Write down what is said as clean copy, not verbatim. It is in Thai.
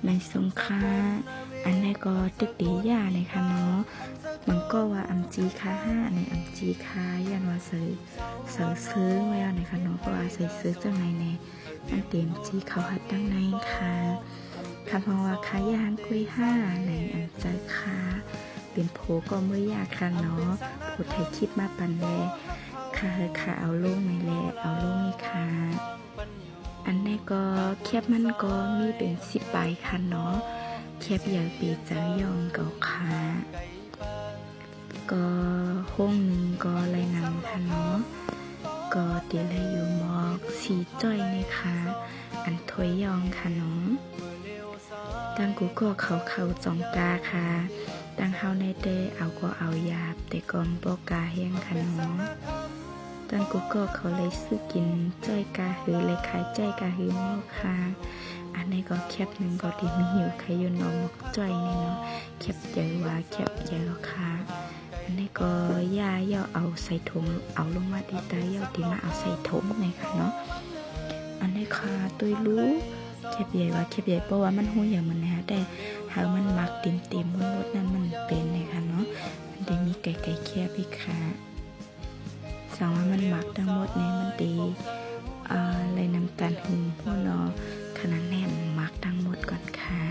ในสงค้าอันนี้ก็ตึกดีย่าในค่ะเนาะมันก็ว่าอัมจีค้าห้าในอัมจีค้ายันว่าซื้อไว้เอาในค่ะเนาะก็ว่าใส่ซื้อจังไหนในมันเต็มจีเขาหัดตั้งในค่ะคำว่าค้าย่างกุ้ยห้าในอัมใจค้าเป็นโผก็เมื่อยากค่ะเนาะผู้ไทยคิดมาปันแลค่ะค่ะเอาลงไม่แลเอาลงนี่ค่ะอันนี้ก็แคบมันก็มีเป็น10 ใบค่ะเนาะแคบใหญ่ปีเจ้ายองเก่าค่ะก็ห้องหนึ่งก็เลยนำค่ะเนาะก็ตีเลยอยู่หมอกสีจ้อยนะคะอันถวยยองค่ะเนาะตั้งกูก็เขาจองกาค่ะตั้งเฮาในเตเอาก็เอายาบแต่ก็บอกกาเฮียงค่ะเนาะตั้งกูก็เขาเลยซื้อกินจ้อยกาหือเลยขายจ้อยกาหือหม้อค่ะอันนี้ก็แคบหนึ่งก็ที่มีอยู่ใครอยู่นอนหมกจ้อยนี่เนาะแคบเยอะว่าแคบเยอะค่ะอันนี้ก็ย่าย่อเอาใส่ถุงเอาลงมาดีตาย่อดีมาเอาใส่ถุงเลยค่ะเนาะอันนี้ค่ะตุ้ยรู้แคบใหญ่ว่าแคบใหญ่เพราะว่ามันหูอย่างมันนะแต่หากมันมักเต็มหมดนั้นมันเป็นเลยค่ะเนาะมันได้มีไก่แคบอีกค่ะสั่งว่ามันมักทั้งหมดเนี่ยมันดีเลยนำการหุงหัวเนาะขนาดแน่นมักทั้งหมดก่อนค่ะ